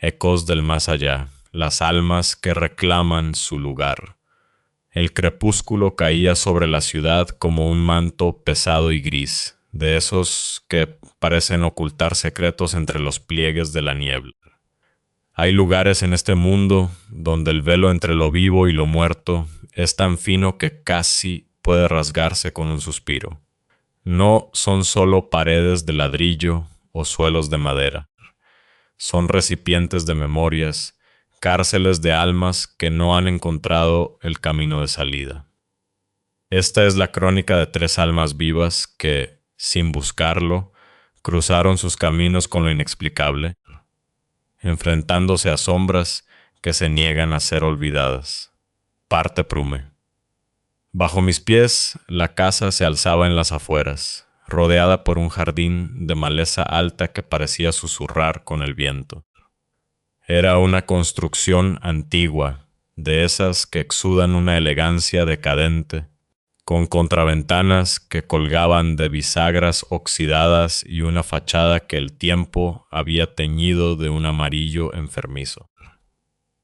ecos del más allá, las almas que reclaman su lugar. El crepúsculo caía sobre la ciudad como un manto pesado y gris, de esos que parecen ocultar secretos entre los pliegues de la niebla. Hay lugares en este mundo donde el velo entre lo vivo y lo muerto es tan fino que casi puede rasgarse con un suspiro. No son solo paredes de ladrillo o suelos de madera. Son recipientes de memorias, cárceles de almas que no han encontrado el camino de salida. Esta es la crónica de tres almas vivas que, sin buscarlo, cruzaron sus caminos con lo inexplicable, enfrentándose a sombras que se niegan a ser olvidadas. Parte Prume. Bajo mis pies, la casa se alzaba en las afueras, rodeada por un jardín de maleza alta que parecía susurrar con el viento. Era una construcción antigua, de esas que exudan una elegancia decadente, con contraventanas que colgaban de bisagras oxidadas y una fachada que el tiempo había teñido de un amarillo enfermizo.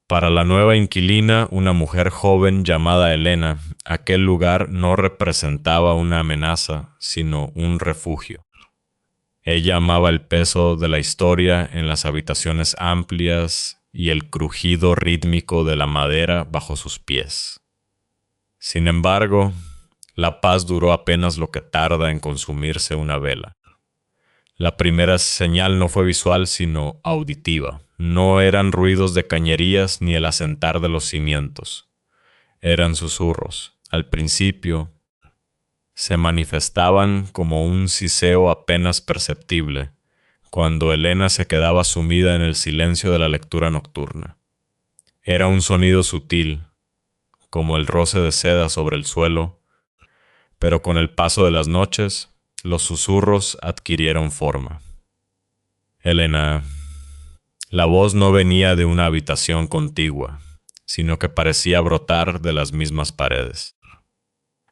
Para la nueva inquilina, una mujer joven llamada Elena, aquel lugar no representaba una amenaza, sino un refugio. Ella amaba el peso de la historia en las habitaciones amplias y el crujido rítmico de la madera bajo sus pies. Sin embargo, la paz duró apenas lo que tarda en consumirse una vela. La primera señal no fue visual, sino auditiva. No eran ruidos de cañerías ni el asentar de los cimientos. Eran susurros. Al principio, se manifestaban como un siseo apenas perceptible, cuando Elena se quedaba sumida en el silencio de la lectura nocturna. Era un sonido sutil, como el roce de seda sobre el suelo, pero con el paso de las noches, los susurros adquirieron forma. Elena, la voz no venía de una habitación contigua, sino que parecía brotar de las mismas paredes.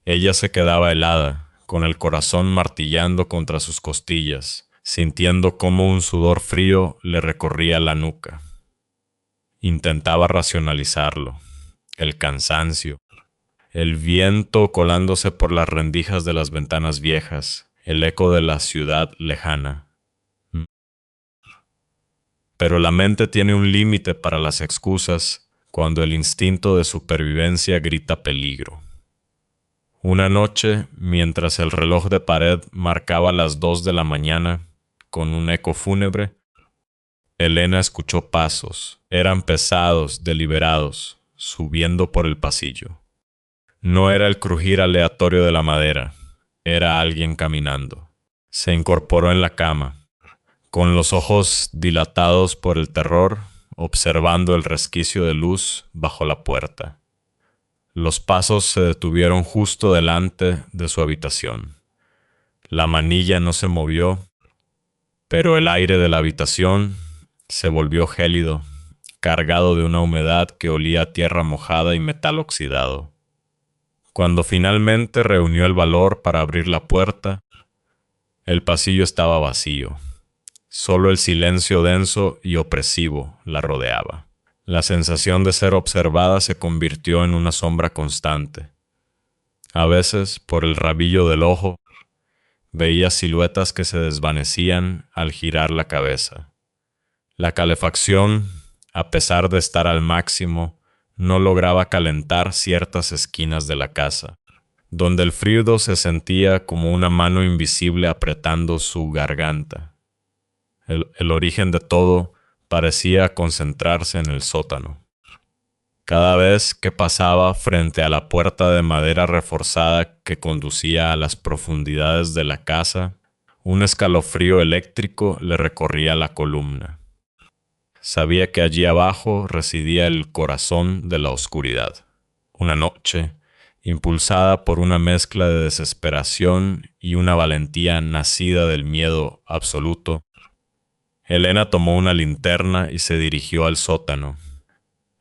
Ella se quedaba helada, con el corazón martillando contra sus costillas, sintiendo cómo un sudor frío le recorría la nuca. Intentaba racionalizarlo, el cansancio, el viento colándose por las rendijas de las ventanas viejas, el eco de la ciudad lejana. Pero la mente tiene un límite para las excusas cuando el instinto de supervivencia grita peligro. Una noche, mientras el reloj de pared marcaba las 2 de la mañana, con un eco fúnebre, Elena escuchó pasos. Eran pesados, deliberados, subiendo por el pasillo. No era el crujir aleatorio de la madera, era alguien caminando. Se incorporó en la cama, con los ojos dilatados por el terror, observando el resquicio de luz bajo la puerta. Los pasos se detuvieron justo delante de su habitación. La manilla no se movió, pero el aire de la habitación se volvió gélido, cargado de una humedad que olía a tierra mojada y metal oxidado. Cuando finalmente reunió el valor para abrir la puerta, el pasillo estaba vacío. Solo el silencio denso y opresivo la rodeaba. La sensación de ser observada se convirtió en una sombra constante. A veces, por el rabillo del ojo, veía siluetas que se desvanecían al girar la cabeza. La calefacción, a pesar de estar al máximo, no lograba calentar ciertas esquinas de la casa, donde el frío se sentía como una mano invisible apretando su garganta. El origen de todo parecía concentrarse en el sótano. Cada vez que pasaba frente a la puerta de madera reforzada que conducía a las profundidades de la casa, un escalofrío eléctrico le recorría la columna. Sabía que allí abajo residía el corazón de la oscuridad. Una noche, impulsada por una mezcla de desesperación y una valentía nacida del miedo absoluto, Elena tomó una linterna y se dirigió al sótano.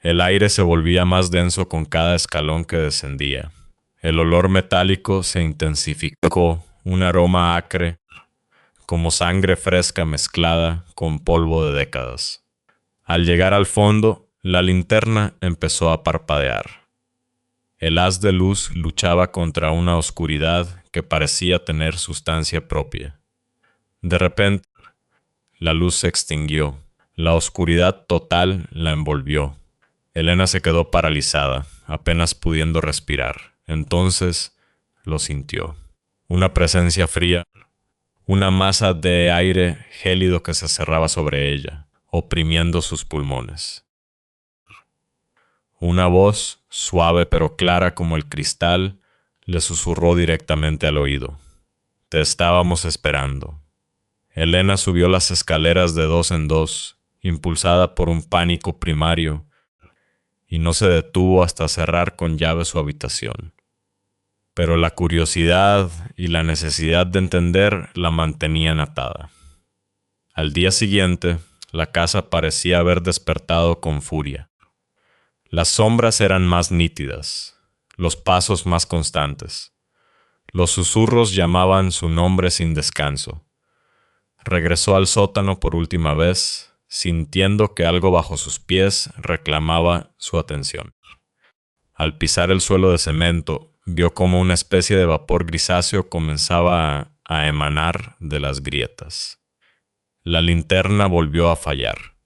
El aire se volvía más denso con cada escalón que descendía. El olor metálico se intensificó, un aroma acre, como sangre fresca mezclada con polvo de décadas. Al llegar al fondo, la linterna empezó a parpadear. El haz de luz luchaba contra una oscuridad que parecía tener sustancia propia. De repente, la luz se extinguió. La oscuridad total la envolvió. Elena se quedó paralizada, apenas pudiendo respirar. Entonces lo sintió. Una presencia fría, una masa de aire gélido que se cerraba sobre ella, oprimiendo sus pulmones. Una voz, suave pero clara como el cristal, le susurró directamente al oído. Te estábamos esperando. Elena subió las escaleras de 2 en 2, impulsada por un pánico primario, y no se detuvo hasta cerrar con llave su habitación. Pero la curiosidad y la necesidad de entender la mantenían atada. Al día siguiente, la casa parecía haber despertado con furia. Las sombras eran más nítidas, los pasos más constantes. Los susurros llamaban su nombre sin descanso. Regresó al sótano por última vez, sintiendo que algo bajo sus pies reclamaba su atención. Al pisar el suelo de cemento, vio como una especie de vapor grisáceo comenzaba a emanar de las grietas. La linterna volvió a fallar.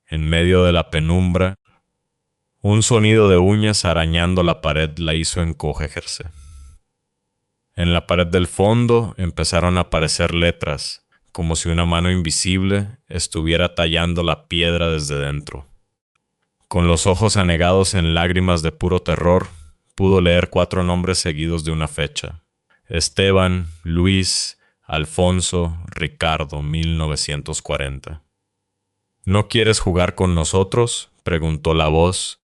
En medio de la penumbra, un sonido de uñas arañando la pared la hizo encogerse. En la pared del fondo empezaron a aparecer letras, como si una mano invisible estuviera tallando la piedra desde dentro. Con los ojos anegados en lágrimas de puro terror, pudo leer 4 nombres seguidos de una fecha. Esteban, Luis, Alfonso, Ricardo, 1940. ¿No quieres jugar con nosotros?, preguntó la voz,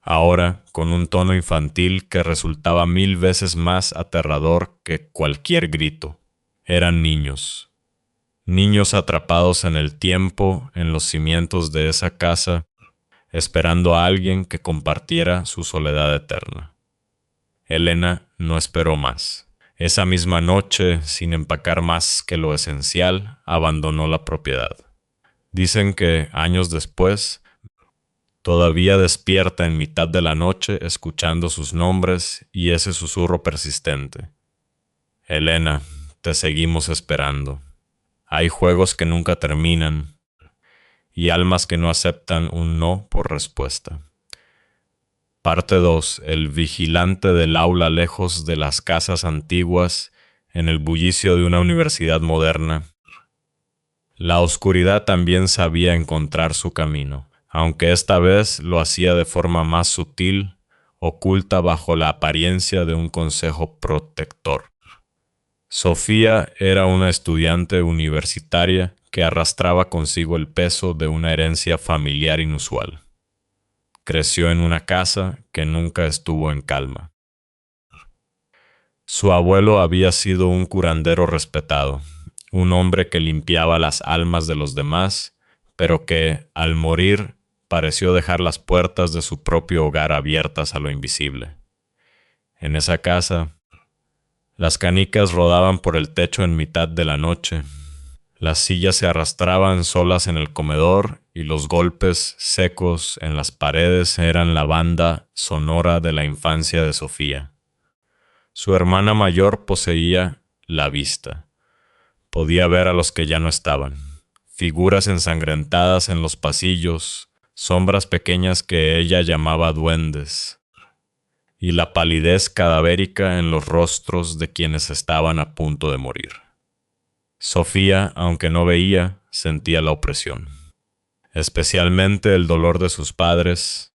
ahora con un tono infantil que resultaba 1000 veces más aterrador que cualquier grito. Eran niños. Niños atrapados en el tiempo, en los cimientos de esa casa, esperando a alguien que compartiera su soledad eterna. Elena no esperó más. Esa misma noche, sin empacar más que lo esencial, abandonó la propiedad. Dicen que, años después, todavía despierta en mitad de la noche escuchando sus nombres y ese susurro persistente. Elena, te seguimos esperando. Hay juegos que nunca terminan y almas que no aceptan un no por respuesta. Parte 2. El vigilante del aula lejos de las casas antiguas, en el bullicio de una universidad moderna. La oscuridad también sabía encontrar su camino, aunque esta vez lo hacía de forma más sutil, oculta bajo la apariencia de un consejo protector. Sofía era una estudiante universitaria que arrastraba consigo el peso de una herencia familiar inusual. Creció en una casa que nunca estuvo en calma. Su abuelo había sido un curandero respetado, un hombre que limpiaba las almas de los demás, pero que, al morir, pareció dejar las puertas de su propio hogar abiertas a lo invisible. En esa casa, las canicas rodaban por el techo en mitad de la noche. Las sillas se arrastraban solas en el comedor y los golpes secos en las paredes eran la banda sonora de la infancia de Sofía. Su hermana mayor poseía la vista. Podía ver a los que ya no estaban. Figuras ensangrentadas en los pasillos, sombras pequeñas que ella llamaba duendes, y la palidez cadavérica en los rostros de quienes estaban a punto de morir. Sofía, aunque no veía, sentía la opresión, especialmente el dolor de sus padres,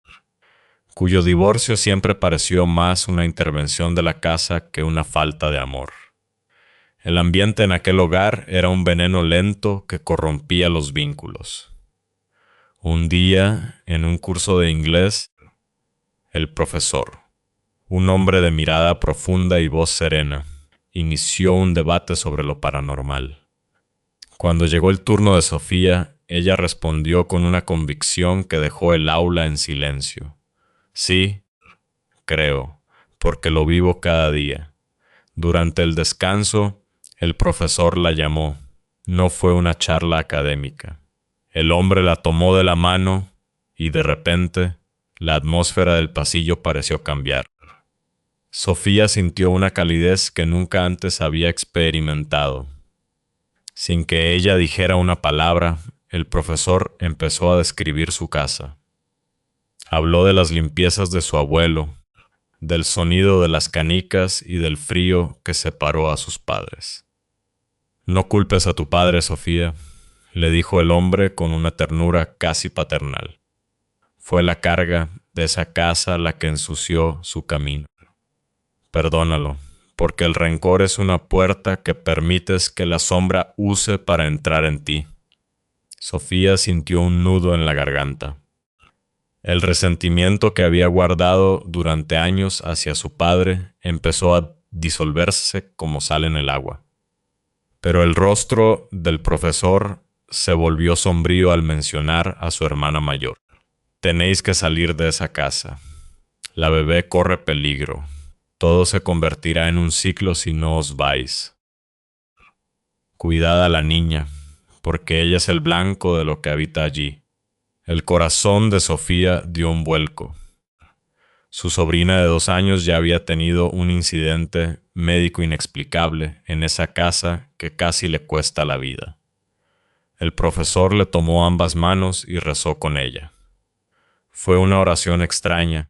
cuyo divorcio siempre pareció más una intervención de la casa que una falta de amor. El ambiente en aquel hogar era un veneno lento que corrompía los vínculos. Un día, en un curso de inglés, el profesor, un hombre de mirada profunda y voz serena, inició un debate sobre lo paranormal. Cuando llegó el turno de Sofía, ella respondió con una convicción que dejó el aula en silencio. Sí, creo, porque lo vivo cada día. Durante el descanso, el profesor la llamó. No fue una charla académica. El hombre la tomó de la mano y de repente la atmósfera del pasillo pareció cambiar. Sofía sintió una calidez que nunca antes había experimentado. Sin que ella dijera una palabra, el profesor empezó a describir su casa. Habló de las limpiezas de su abuelo, del sonido de las canicas y del frío que separó a sus padres. «No culpes a tu padre, Sofía», le dijo el hombre con una ternura casi paternal. «Fue la carga de esa casa la que ensució su camino. Perdónalo, porque el rencor es una puerta que permites que la sombra use para entrar en ti». Sofía sintió un nudo en la garganta. El resentimiento que había guardado durante años hacia su padre empezó a disolverse como sal en el agua. Pero el rostro del profesor se volvió sombrío al mencionar a su hermana mayor. «Tenéis que salir de esa casa. La bebé corre peligro. Todo se convertirá en un ciclo si no os vais. Cuidad a la niña, porque ella es el blanco de lo que habita allí». El corazón de Sofía dio un vuelco. Su sobrina de 2 años ya había tenido un incidente médico inexplicable en esa casa que casi le cuesta la vida. El profesor le tomó ambas manos y rezó con ella. Fue una oración extraña,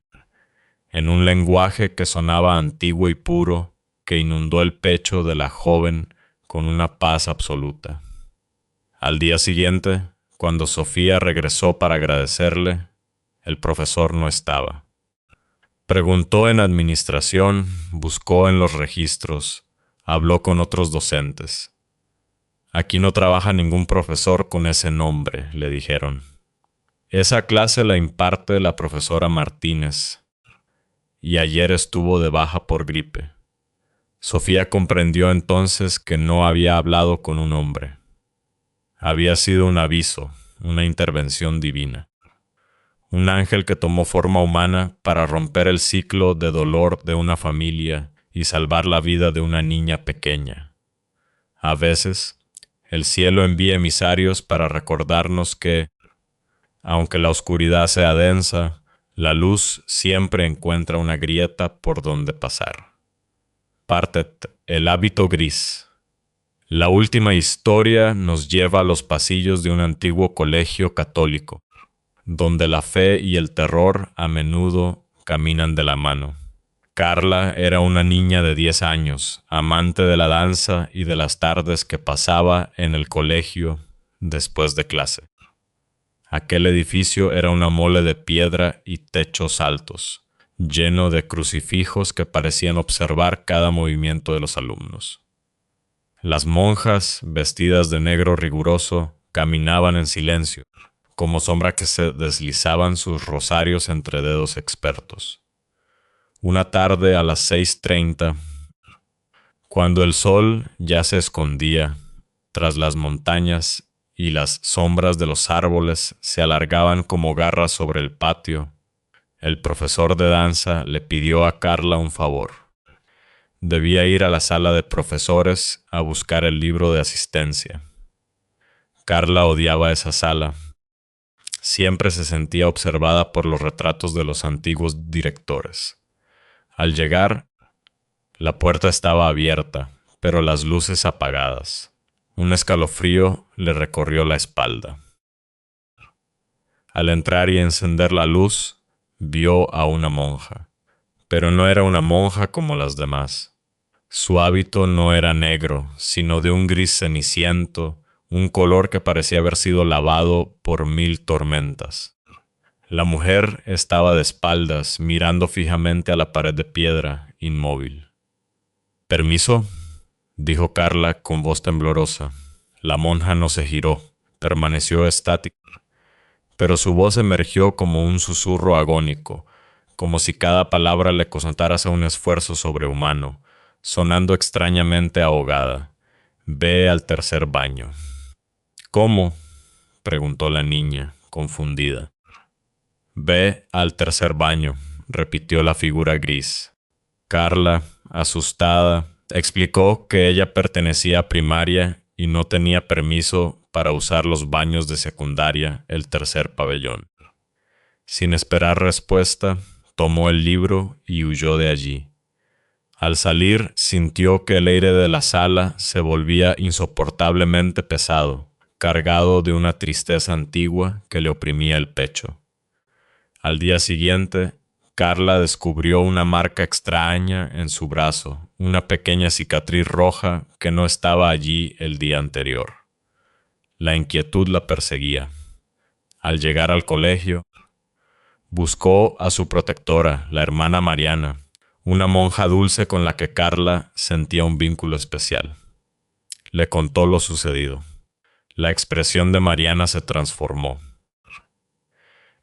en un lenguaje que sonaba antiguo y puro, que inundó el pecho de la joven con una paz absoluta. Al día siguiente, cuando Sofía regresó para agradecerle, el profesor no estaba. Preguntó en administración, buscó en los registros, habló con otros docentes. «Aquí no trabaja ningún profesor con ese nombre», le dijeron. «Esa clase la imparte la profesora Martínez, y ayer estuvo de baja por gripe». Sofía comprendió entonces que no había hablado con un hombre. Había sido un aviso, una intervención divina. Un ángel que tomó forma humana para romper el ciclo de dolor de una familia y salvar la vida de una niña pequeña. A veces, el cielo envía emisarios para recordarnos que, aunque la oscuridad sea densa, la luz siempre encuentra una grieta por donde pasar. Partet, el hábito gris. La última historia nos lleva a los pasillos de un antiguo colegio católico, donde la fe y el terror a menudo caminan de la mano. Carla era una niña de 10 años, amante de la danza y de las tardes que pasaba en el colegio después de clase. Aquel edificio era una mole de piedra y techos altos, lleno de crucifijos que parecían observar cada movimiento de los alumnos. Las monjas, vestidas de negro riguroso, caminaban en silencio, como sombra que se deslizaban sus rosarios entre dedos expertos. Una tarde a las 6:30, cuando el sol ya se escondía tras las montañas y las sombras de los árboles se alargaban como garras sobre el patio, el profesor de danza le pidió a Carla un favor. Debía ir a la sala de profesores a buscar el libro de asistencia. Carla odiaba esa sala. Siempre se sentía observada por los retratos de los antiguos directores. Al llegar, la puerta estaba abierta, pero las luces apagadas. Un escalofrío le recorrió la espalda. Al entrar y encender la luz, vio a una monja, pero no era una monja como las demás. Su hábito no era negro, sino de un gris ceniciento, un color que parecía haber sido lavado por 1000 tormentas. La mujer estaba de espaldas, mirando fijamente a la pared de piedra, inmóvil. «¿Permiso?», dijo Carla con voz temblorosa. La monja no se giró, permaneció estática, pero su voz emergió como un susurro agónico, como si cada palabra le costara un esfuerzo sobrehumano, sonando extrañamente ahogada. «Ve al tercer baño». «¿Cómo?», preguntó la niña, confundida. «Ve al tercer baño», repitió la figura gris. Carla, asustada, explicó que ella pertenecía a primaria y no tenía permiso para usar los baños de secundaria, el tercer pabellón. Sin esperar respuesta, tomó el libro y huyó de allí. Al salir, sintió que el aire de la sala se volvía insoportablemente pesado, cargado de una tristeza antigua que le oprimía el pecho. Al día siguiente, Carla descubrió una marca extraña en su brazo, una pequeña cicatriz roja que no estaba allí el día anterior. La inquietud la perseguía. Al llegar al colegio, buscó a su protectora, la hermana Mariana, una monja dulce con la que Carla sentía un vínculo especial. Le contó lo sucedido. La expresión de Mariana se transformó.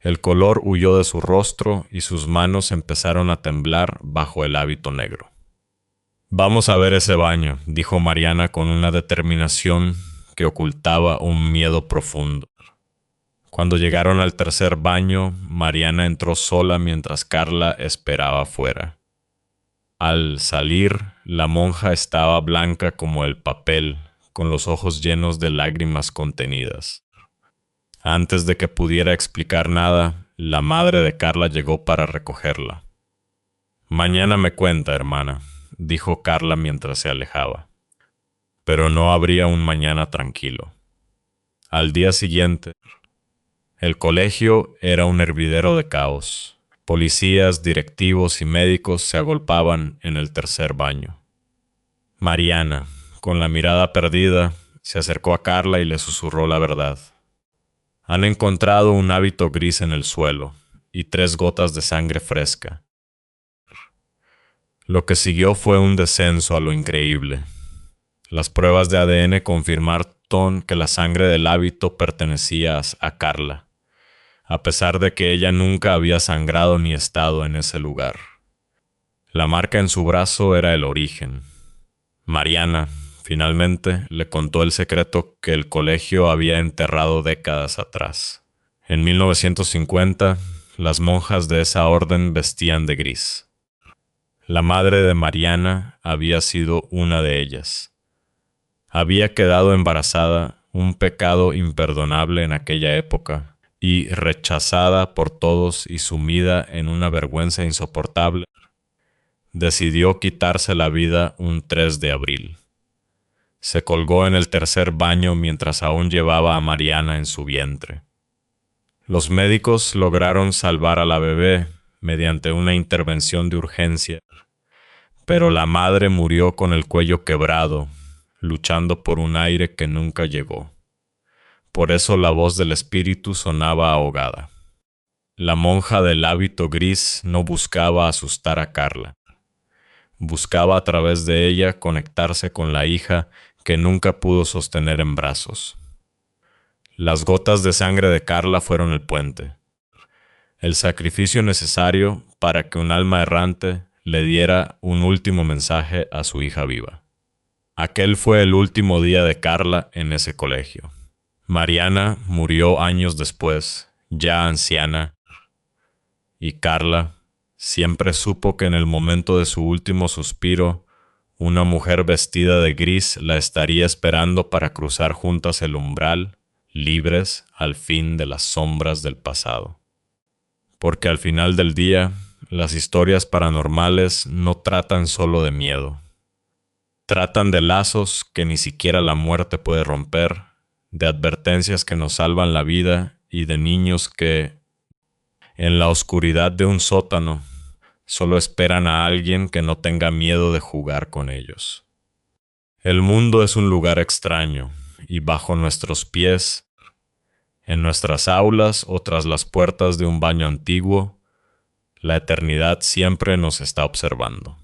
El color huyó de su rostro y sus manos empezaron a temblar bajo el hábito negro. «Vamos a ver ese baño», dijo Mariana con una determinación que ocultaba un miedo profundo. Cuando llegaron al tercer baño, Mariana entró sola mientras Carla esperaba afuera. Al salir, la monja estaba blanca como el papel, con los ojos llenos de lágrimas contenidas. Antes de que pudiera explicar nada, la madre de Carla llegó para recogerla. «Mañana me cuenta, hermana», dijo Carla mientras se alejaba. Pero no habría un mañana tranquilo. Al día siguiente, el colegio era un hervidero de caos. Policías, directivos y médicos se agolpaban en el tercer baño. Mariana, con la mirada perdida, se acercó a Carla y le susurró la verdad. Han encontrado un hábito gris en el suelo y 3 gotas de sangre fresca. Lo que siguió fue un descenso a lo increíble. Las pruebas de ADN confirmaron que la sangre del hábito pertenecía a Carla, a pesar de que ella nunca había sangrado ni estado en ese lugar. La marca en su brazo era el origen. Mariana, finalmente, le contó el secreto que el colegio había enterrado décadas atrás. En 1950, las monjas de esa orden vestían de gris. La madre de Mariana había sido una de ellas. Había quedado embarazada, un pecado imperdonable en aquella época, y rechazada por todos y sumida en una vergüenza insoportable, decidió quitarse la vida un 3 de abril. Se colgó en el tercer baño mientras aún llevaba a Mariana en su vientre. Los médicos lograron salvar a la bebé mediante una intervención de urgencia, pero la madre murió con el cuello quebrado, luchando por un aire que nunca llegó. Por eso la voz del espíritu sonaba ahogada. La monja del hábito gris no buscaba asustar a Carla. Buscaba a través de ella conectarse con la hija que nunca pudo sostener en brazos. Las gotas de sangre de Carla fueron el puente, el sacrificio necesario para que un alma errante le diera un último mensaje a su hija viva. Aquel fue el último día de Carla en ese colegio. Mariana murió años después, ya anciana, y Carla siempre supo que en el momento de su último suspiro, una mujer vestida de gris la estaría esperando para cruzar juntas el umbral, libres al fin de las sombras del pasado. Porque al final del día, las historias paranormales no tratan solo de miedo. Tratan de lazos que ni siquiera la muerte puede romper, de advertencias que nos salvan la vida y de niños que, en la oscuridad de un sótano, solo esperan a alguien que no tenga miedo de jugar con ellos. El mundo es un lugar extraño, y bajo nuestros pies, en nuestras aulas o tras las puertas de un baño antiguo, la eternidad siempre nos está observando.